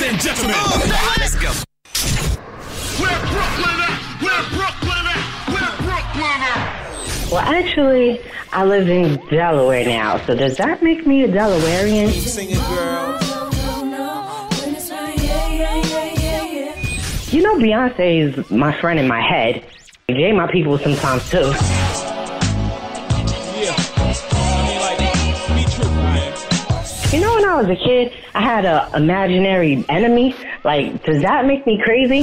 Ladies and gentlemen, let's go. Where Brooklyn at? Where Brooklyn at? Where Brooklyn at? Well, actually, I live in Delaware now, so does that make me a Delawarean? Singing girl. You know, Beyonce is my friend in my head. Jay my people sometimes, too. Yeah. I mean, like, be true, man. You know, when I was a kid, I had an imaginary enemy. Like, does that make me crazy?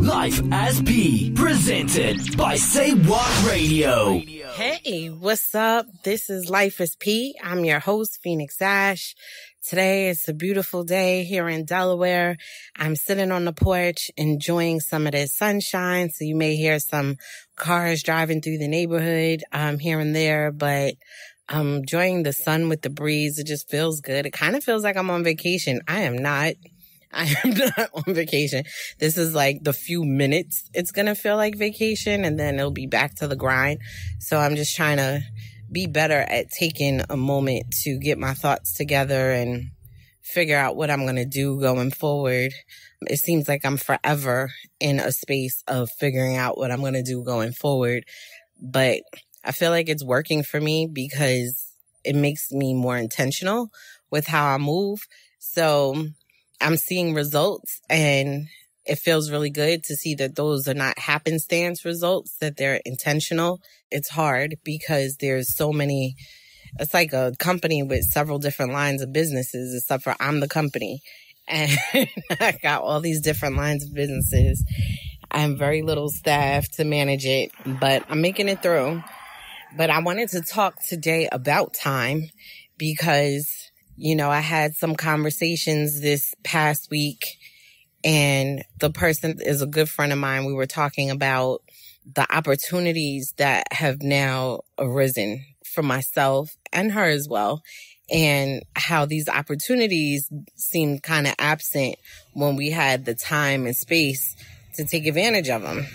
Life as P, presented by Say What Radio. Hey, what's up? This is Life as P. I'm your host, Phoenix Ash. Today is a beautiful day here in Delaware. I'm sitting on the porch enjoying some of the sunshine, so you may hear some cars driving through the neighborhood here and there, but I'm enjoying the sun with the breeze. It just feels good. It kind of feels like I'm on vacation. I am not on vacation. This is like the few minutes it's going to feel like vacation, and then it'll be back to the grind. So I'm just trying to be better at taking a moment to get my thoughts together and figure out what I'm going to do going forward. It seems like I'm forever in a space of figuring out what I'm going to do going forward. But I feel like it's working for me because it makes me more intentional with how I move. So I'm seeing results, and it feels really good to see that those are not happenstance results, that they're intentional. It's hard because there's so many. It's like a company with several different lines of businesses, except for I'm the company. And I got all these different lines of businesses. I have very little staff to manage it, but I'm making it through. But I wanted to talk today about time because, you know, I had some conversations this past week, and the person is a good friend of mine. We were talking about the opportunities that have now arisen for myself and her as well, and how these opportunities seemed kind of absent when we had the time and space to take advantage of them.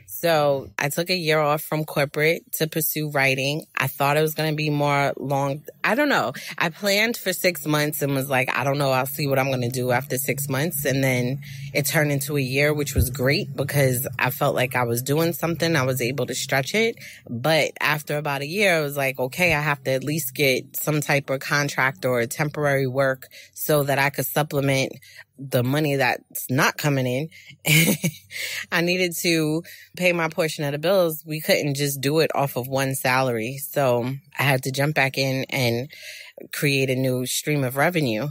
So I took a year off from corporate to pursue writing. I thought it was going to be more long. I don't know. I planned for 6 months and was like, I don't know. I'll see what I'm going to do after 6 months. And then it turned into a year, which was great because I felt like I was doing something. I was able to stretch it. But after about a year, I was like, okay, I have to at least get some type of contract or temporary work so that I could supplement the money that's not coming in. I needed to pay my portion of the bills. We couldn't just do it off of one salary. So I had to jump back in and create a new stream of revenue.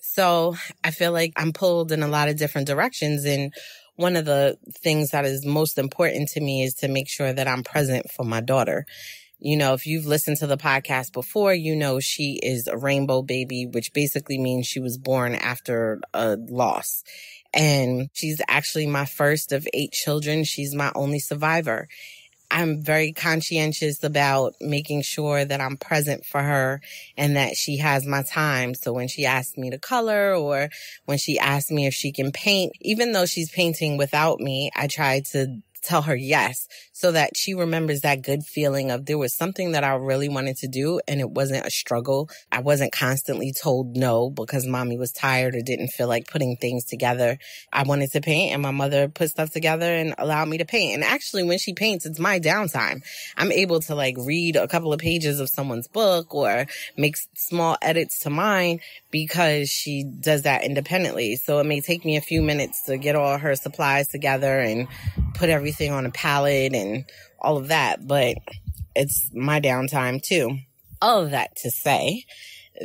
So I feel like I'm pulled in a lot of different directions. And one of the things that is most important to me is to make sure that I'm present for my daughter. You know, if you've listened to the podcast before, you know she is a rainbow baby, which basically means she was born after a loss. And she's actually my first of 8 children. She's my only survivor. I'm very conscientious about making sure that I'm present for her and that she has my time. So when she asks me to color or when she asks me if she can paint, even though she's painting without me, I try to tell her yes, so that she remembers that good feeling of there was something that I really wanted to do and it wasn't a struggle. I wasn't constantly told no because mommy was tired or didn't feel like putting things together. I wanted to paint and my mother put stuff together and allowed me to paint. And actually when she paints, it's my downtime. I'm able to like read a couple of pages of someone's book or make small edits to mine because she does that independently. So it may take me a few minutes to get all her supplies together and put everything on a palette and all of that, but it's my downtime too. All of that to say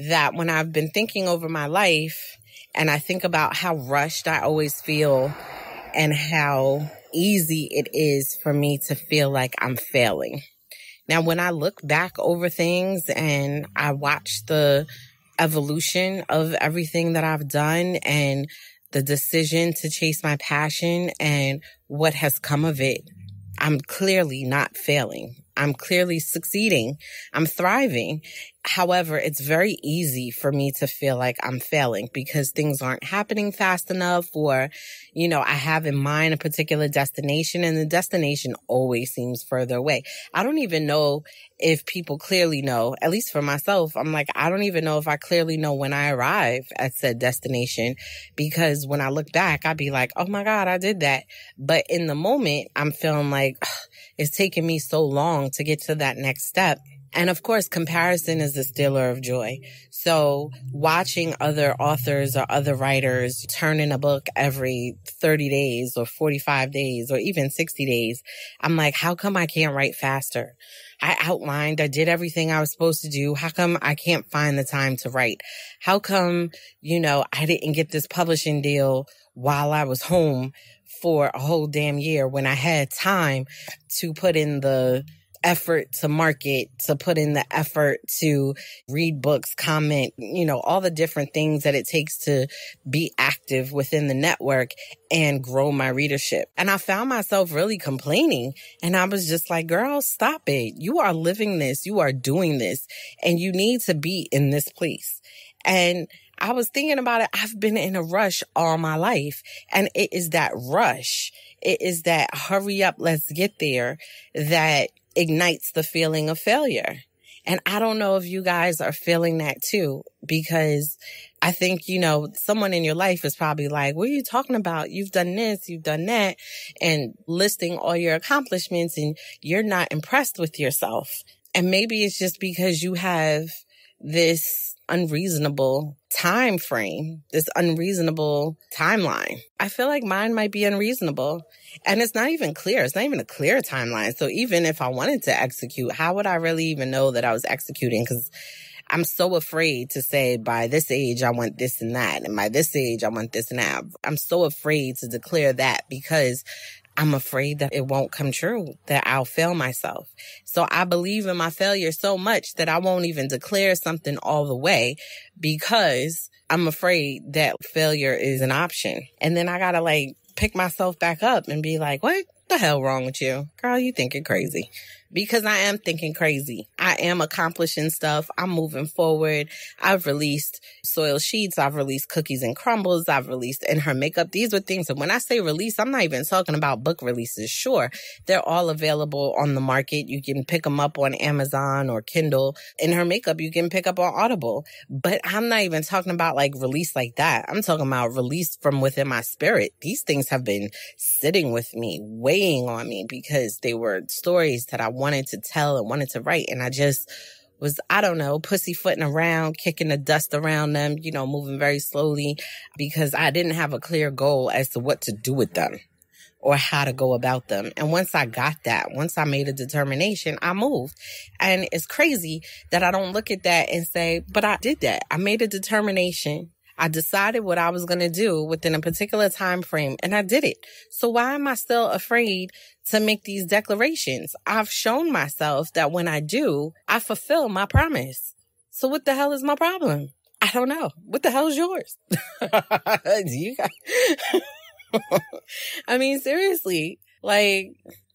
that when I've been thinking over my life and I think about how rushed I always feel and how easy it is for me to feel like I'm failing. Now, when I look back over things and I watch the evolution of everything that I've done and the decision to chase my passion and what has come of it, I'm clearly not failing. I'm clearly succeeding. I'm thriving. However, it's very easy for me to feel like I'm failing because things aren't happening fast enough, or, I have in mind a particular destination and the destination always seems further away. I don't even know if people clearly know, at least for myself. I'm like, I don't even know if I clearly know when I arrive at said destination, because when I look back, I'd be like, oh my God, I did that. But in the moment, I'm feeling like it's taking me so long to get to that next step. And of course, comparison is the stealer of joy. So watching other authors or other writers turn in a book every 30 days or 45 days or even 60 days, I'm like, how come I can't write faster? I outlined, I did everything I was supposed to do. How come I can't find the time to write? How come, I didn't get this publishing deal while I was home for a whole damn year when I had time to put in the effort to market, to put in the effort to read books, comment, all the different things that it takes to be active within the network and grow my readership. And I found myself really complaining. And I was just like, girl, stop it. You are living this. You are doing this. And you need to be in this place. And I was thinking about it. I've been in a rush all my life. And it is that rush. It is that hurry up, let's get there, that ignites the feeling of failure. And I don't know if you guys are feeling that too, because I think, someone in your life is probably like, what are you talking about? You've done this, you've done that, and listing all your accomplishments, and you're not impressed with yourself. And maybe it's just because you have this unreasonable time frame, this unreasonable timeline. I feel like mine might be unreasonable, and it's not even clear. It's not even a clear timeline. So even if I wanted to execute, how would I really even know that I was executing? Because I'm so afraid to say, by this age, I want this and that. And by this age, I want this and that. I'm so afraid to declare that because I'm afraid that it won't come true, that I'll fail myself. So I believe in my failure so much that I won't even declare something all the way because I'm afraid that failure is an option. And then I gotta pick myself back up and be like, what the hell wrong with you? Girl, you thinking crazy. Because I am thinking crazy. I am accomplishing stuff. I'm moving forward. I've released Soil Sheets. I've released Cookies and Crumbles. I've released In Her Makeup. These were things. And when I say release, I'm not even talking about book releases. Sure, they're all available on the market. You can pick them up on Amazon or Kindle. In Her Makeup, you can pick up on Audible. But I'm not even talking about release like that. I'm talking about release from within my spirit. These things have been sitting with me, weighing on me, because they were stories that I wanted to tell and wanted to write. And I just was, pussyfooting around, kicking the dust around them, moving very slowly because I didn't have a clear goal as to what to do with them or how to go about them. And once I got that, once I made a determination, I moved. And it's crazy that I don't look at that and say, but I did that. I made a determination. I decided what I was going to do within a particular time frame, and I did it. So why am I still afraid to make these declarations? I've shown myself that when I do, I fulfill my promise. So what the hell is my problem? I don't know. What the hell is yours? Do you guys? I mean, seriously,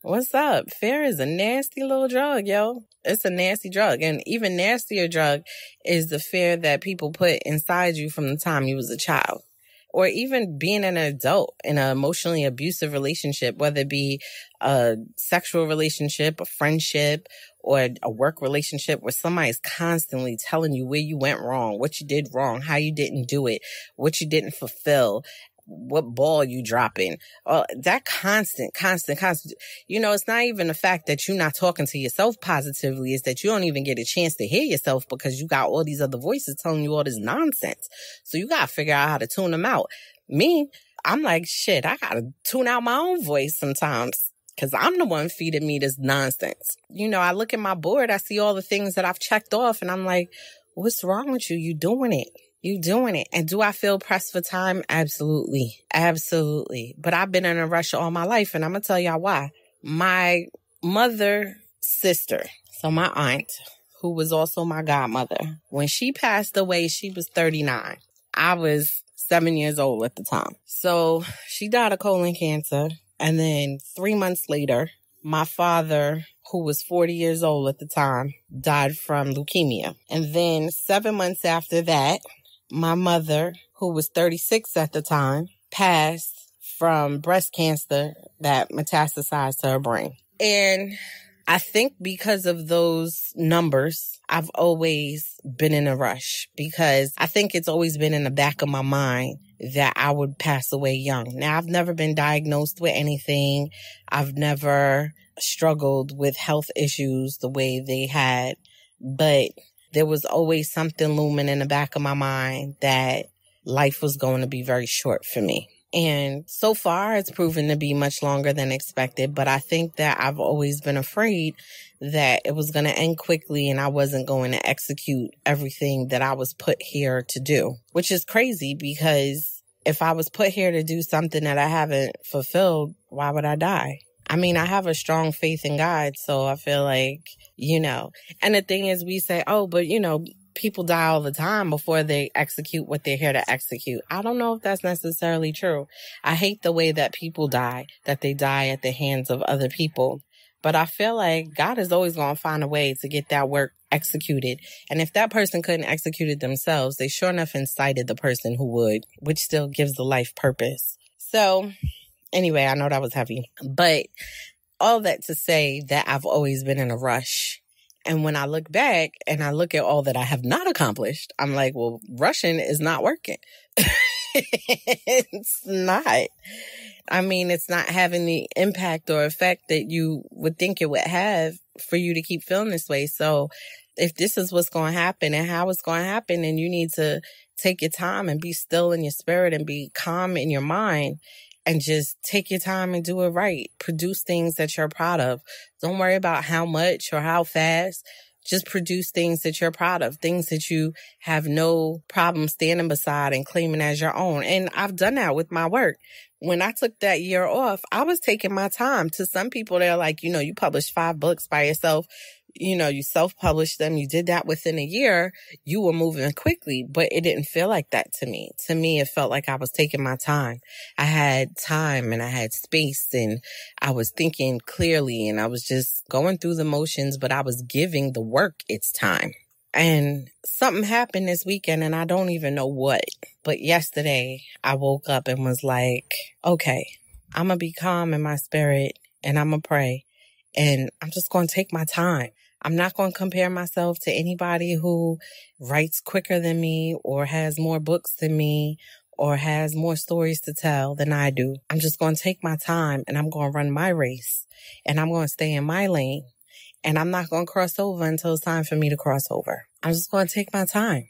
what's up? Fear is a nasty little drug, yo. It's a nasty drug. And even nastier drug is the fear that people put inside you from the time you was a child. Or even being an adult in an emotionally abusive relationship, whether it be a sexual relationship, a friendship, or a work relationship where somebody's constantly telling you where you went wrong, what you did wrong, how you didn't do it, what you didn't fulfill, what ball you dropping. That constant. It's not even the fact that you're not talking to yourself positively. It's that you don't even get a chance to hear yourself because you got all these other voices telling you all this nonsense. So you got to figure out how to tune them out. Me, I'm like, shit, I got to tune out my own voice sometimes because I'm the one feeding me this nonsense. I look at my board, I see all the things that I've checked off, and I'm like, what's wrong with you? You doing it. You doing it. And do I feel pressed for time? Absolutely. Absolutely. But I've been in a rush all my life, and I'm going to tell y'all why. My mother, sister, so my aunt, who was also my godmother, when she passed away, she was 39. I was 7 years old at the time. So she died of colon cancer. And then 3 months later, my father, who was 40 years old at the time, died from leukemia. And then 7 months after that, my mother, who was 36 at the time, passed from breast cancer that metastasized to her brain. And I think because of those numbers, I've always been in a rush, because I think it's always been in the back of my mind that I would pass away young. Now, I've never been diagnosed with anything. I've never struggled with health issues the way they had, but there was always something looming in the back of my mind that life was going to be very short for me. And so far, it's proven to be much longer than expected. But I think that I've always been afraid that it was going to end quickly and I wasn't going to execute everything that I was put here to do, which is crazy, because if I was put here to do something that I haven't fulfilled, why would I die? I mean, I have a strong faith in God, so I feel like, and the thing is, we say, oh, but people die all the time before they execute what they're here to execute. I don't know if that's necessarily true. I hate the way that people die, that they die at the hands of other people. But I feel like God is always going to find a way to get that work executed. And if that person couldn't execute it themselves, they sure enough incited the person who would, which still gives the life purpose. So anyway, I know that was heavy, but all that to say that I've always been in a rush. And when I look back and I look at all that I have not accomplished, I'm like, well, rushing is not working. It's not. I mean, it's not having the impact or effect that you would think it would have for you to keep feeling this way. So if this is what's going to happen and how it's going to happen, then you need to take your time and be still in your spirit and be calm in your mind. And just take your time and do it right. Produce things that you're proud of. Don't worry about how much or how fast. Just produce things that you're proud of. Things that you have no problem standing beside and claiming as your own. And I've done that with my work. When I took that year off, I was taking my time. To some people, they're like, you published 5 books by yourself. You self-published them. You did that within a year. You were moving quickly, but it didn't feel like that to me. To me, it felt like I was taking my time. I had time and I had space and I was thinking clearly and I was just going through the motions, but I was giving the work its time. And something happened this weekend and I don't even know what. But yesterday I woke up and was like, okay, I'm going to be calm in my spirit and I'm going to pray. And I'm just going to take my time. I'm not going to compare myself to anybody who writes quicker than me or has more books than me or has more stories to tell than I do. I'm just going to take my time and I'm going to run my race and I'm going to stay in my lane and I'm not going to cross over until it's time for me to cross over. I'm just going to take my time.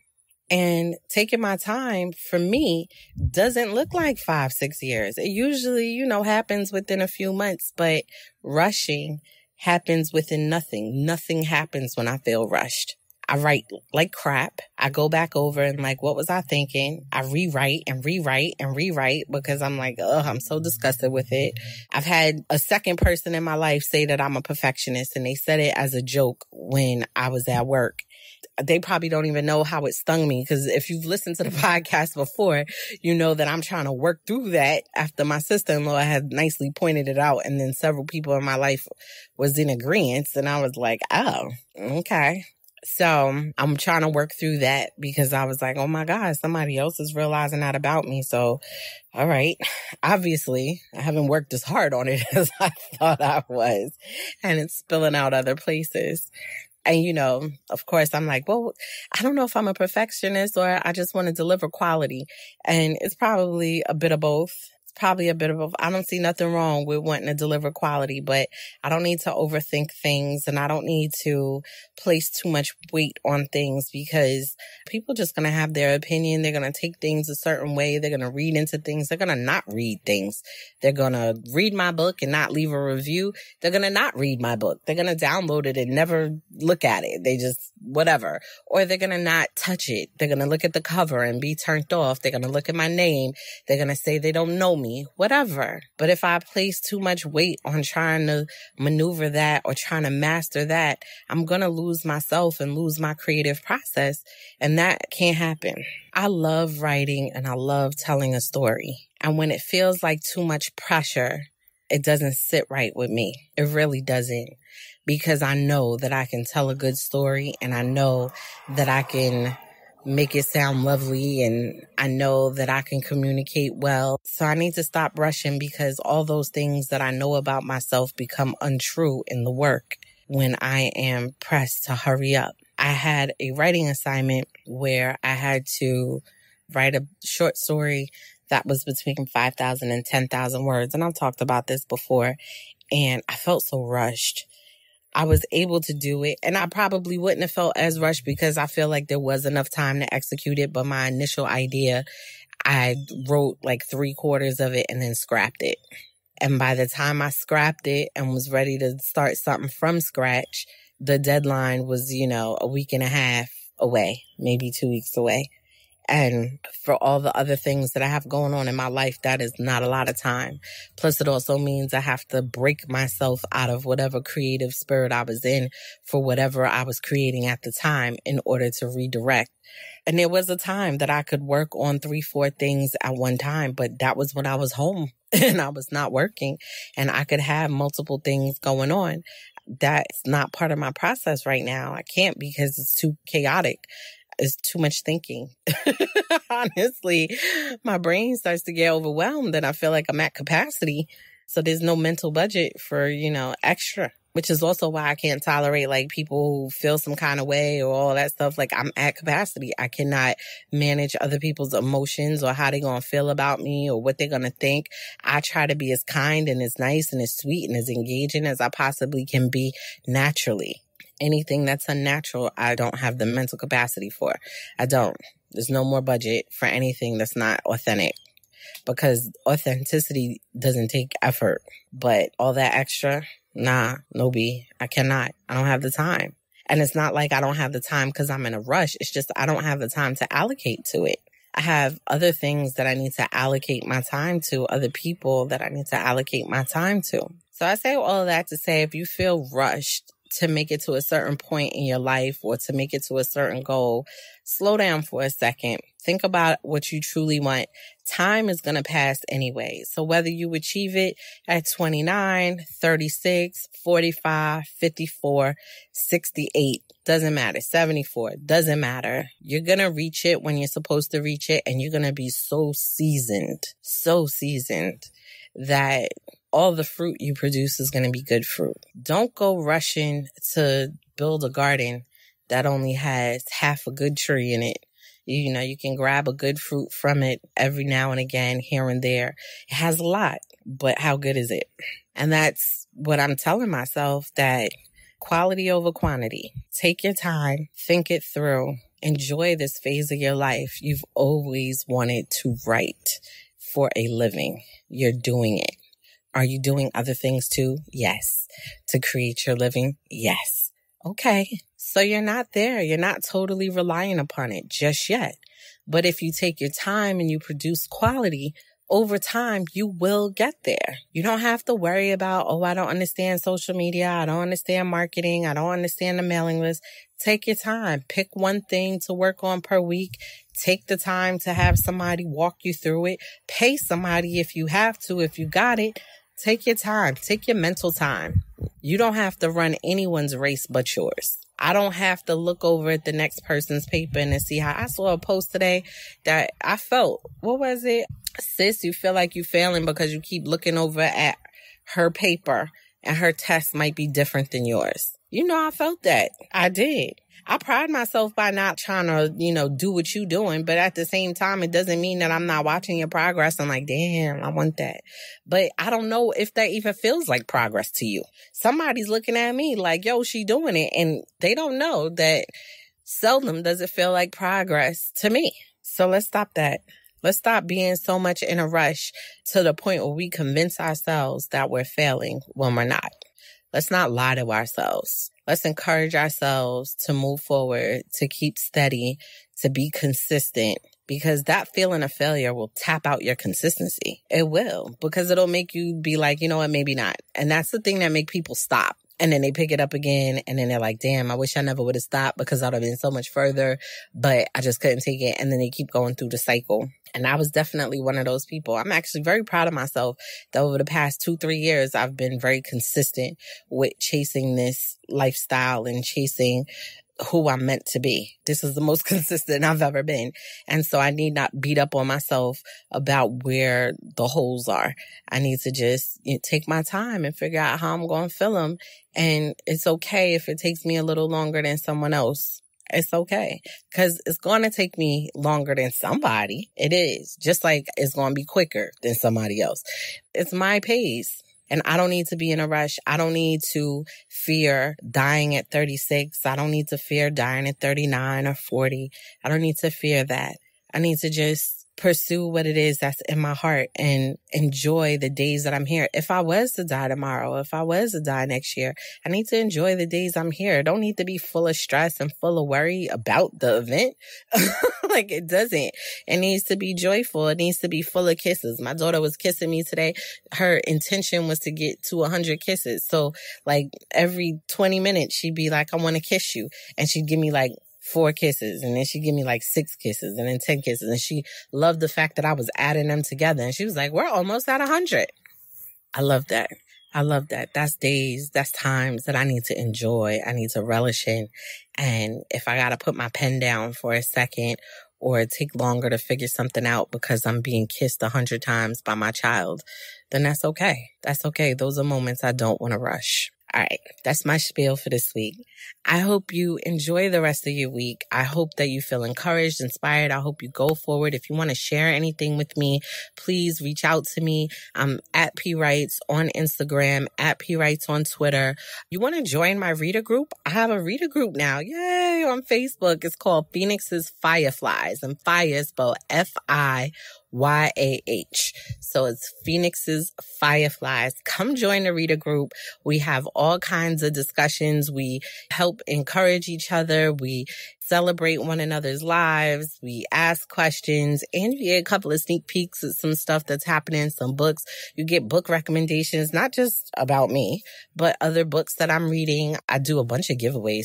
And taking my time for me doesn't look like 5-6 years. It usually, happens within a few months, but rushing happens within nothing. Nothing happens when I feel rushed. I write like crap. I go back over and like, what was I thinking? I rewrite and rewrite and rewrite because I'm like, I'm so disgusted with it. I've had a second person in my life say that I'm a perfectionist and they said it as a joke when I was at work. They probably don't even know how it stung me because if you've listened to the podcast before, you know that I'm trying to work through that after my sister-in-law had nicely pointed it out. And then several people in my life was in agreement. And I was like, oh, okay. So I'm trying to work through that because I was like, oh my God, somebody else is realizing that about me. So, all right. Obviously, I haven't worked as hard on it as I thought I was. And it's spilling out other places. And, of course, I'm like, well, I don't know if I'm a perfectionist or I just want to deliver quality. And it's probably a bit of both. I don't see nothing wrong with wanting to deliver quality, but I don't need to overthink things and I don't need to place too much weight on things because people are just going to have their opinion. They're going to take things a certain way. They're going to read into things. They're going to not read things. They're going to read my book and not leave a review. They're going to not read my book. They're going to download it and never look at it. They just, whatever. Or they're going to not touch it. They're going to look at the cover and be turned off. They're going to look at my name. They're going to say they don't know me. Whatever. But if I place too much weight on trying to maneuver that or trying to master that, I'm going to lose myself and lose my creative process. And that can't happen. I love writing and I love telling a story. And when it feels like too much pressure, it doesn't sit right with me. It really doesn't. because I know that I can tell a good story and I know that I can make it sound lovely and I know that I can communicate well. So I need to stop rushing because all those things that I know about myself become untrue in the work when I am pressed to hurry up. I had a writing assignment where I had to write a short story that was between 5,000 and 10,000 words. And I've talked about this before and I felt so rushed. I was able to do it, and I probably wouldn't have felt as rushed because I feel like there was enough time to execute it. But my initial idea, I wrote like 3/4 of it and then scrapped it. And by the time I scrapped it and was ready to start something from scratch, the deadline was, a week and a half away, maybe 2 weeks away. And for all the other things that I have going on in my life, that is not a lot of time. Plus, it also means I have to break myself out of whatever creative spirit I was in for whatever I was creating at the time in order to redirect. And there was a time that I could work on 3-4 things at one time, but that was when I was home and I was not working and I could have multiple things going on. That's not part of my process right now. I can't because it's too chaotic. It's too much thinking. Honestly, my brain starts to get overwhelmed and I feel like I'm at capacity. So there's no mental budget for, extra, which is also why I can't tolerate like people who feel some kind of way or all that stuff. Like I'm at capacity. I cannot manage other people's emotions or how they're going to feel about me or what they're going to think. I try to be as kind and as nice and as sweet and as engaging as I possibly can be naturally. Anything that's unnatural, I don't have the mental capacity for. I don't. There's no more budget for anything that's not authentic because authenticity doesn't take effort. But all that extra, nah, no B. I cannot. I don't have the time. And it's not like I don't have the time because I'm in a rush. It's just I don't have the time to allocate to it. I have other things that I need to allocate my time to, other people that I need to allocate my time to. So I say all of that to say if you feel rushed to make it to a certain point in your life or to make it to a certain goal, slow down for a second. Think about what you truly want. Time is going to pass anyway. So whether you achieve it at 29, 36, 45, 54, 68, doesn't matter. 74, doesn't matter. You're going to reach it when you're supposed to reach it. And you're going to be so seasoned that all the fruit you produce is going to be good fruit. Don't go rushing to build a garden that only has half a good tree in it. You can grab a good fruit from it every now and again, here and there. It has a lot, but how good is it? And that's what I'm telling myself, that quality over quantity. Take your time, think it through, enjoy this phase of your life. You've always wanted to write for a living. You're doing it. Are you doing other things too? Yes. To create your living? Yes. Okay. So you're not there. You're not totally relying upon it just yet. But if you take your time and you produce quality, over time, you will get there. You don't have to worry about, I don't understand social media. I don't understand marketing. I don't understand the mailing list. Take your time. Pick one thing to work on per week. Take the time to have somebody walk you through it. Pay somebody if you have to, if you got it. Take your time. Take your mental time. You don't have to run anyone's race but yours. I don't have to look over at the next person's paper and see how. I saw a post today that I felt, what was it? Sis, you feel like you're failing because you keep looking over at her paper and her test might be different than yours. I felt that. I did. I pride myself by not trying to, do what you're doing. But at the same time, it doesn't mean that I'm not watching your progress. I'm like, damn, I want that. But I don't know if that even feels like progress to you. Somebody's looking at me like, yo, she doing it. And they don't know that seldom does it feel like progress to me. So let's stop that. Let's stop being so much in a rush to the point where we convince ourselves that we're failing when we're not. Let's not lie to ourselves. Let's encourage ourselves to move forward, to keep steady, to be consistent, because that feeling of failure will tap out your consistency. It will, because it'll make you be like, you know what, maybe not. And that's the thing that make people stop. And then they pick it up again and then they're like, damn, I wish I never would have stopped because I'd have been so much further, but I just couldn't take it. And then they keep going through the cycle. And I was definitely one of those people. I'm actually very proud of myself that over the past 2-3 years, I've been very consistent with chasing this lifestyle and chasing who I'm meant to be. This is the most consistent I've ever been. And so I need not beat up on myself about where the holes are. I need to just take my time and figure out how I'm going to fill them. And it's okay if it takes me a little longer than someone else. It's okay, because it's going to take me longer than somebody. It is, just like it's going to be quicker than somebody else. It's my pace. And I don't need to be in a rush. I don't need to fear dying at 36. I don't need to fear dying at 39 or 40. I don't need to fear that. I need to just pursue what it is that's in my heart and enjoy the days that I'm here. If I was to die tomorrow, if I was to die next year, I need to enjoy the days I'm here. I don't need to be full of stress and full of worry about the event. Like, it doesn't. It needs to be joyful. It needs to be full of kisses. My daughter was kissing me today. Her intention was to get to 100 kisses. So like every 20 minutes, she'd be like, I want to kiss you. And she'd give me like 4 kisses, and then she'd give me like 6 kisses, and then 10 kisses. And she loved the fact that I was adding them together. And she was like, we're almost at 100. I love that. I love that. That's days, that's times that I need to enjoy. I need to relish in. And if I got to put my pen down for a second or take longer to figure something out because I'm being kissed 100 times by my child, then that's okay. That's okay. Those are moments I don't want to rush. All right, that's my spiel for this week. I hope you enjoy the rest of your week. I hope that you feel encouraged, inspired. I hope you go forward. If you want to share anything with me, please reach out to me. I'm at P Writes on Instagram, at P Writes on Twitter. You want to join my reader group? I have a reader group now. Yay, on Facebook. It's called Phoenix's Fireflies, and fire is spelled F-I-YAH. So it's Phoenix's Fireflies. Come join the reader group. We have all kinds of discussions. We help encourage each other. We celebrate one another's lives. We ask questions, and you get a couple of sneak peeks at some stuff that's happening, some books. You get book recommendations, not just about me, but other books that I'm reading. I do a bunch of giveaways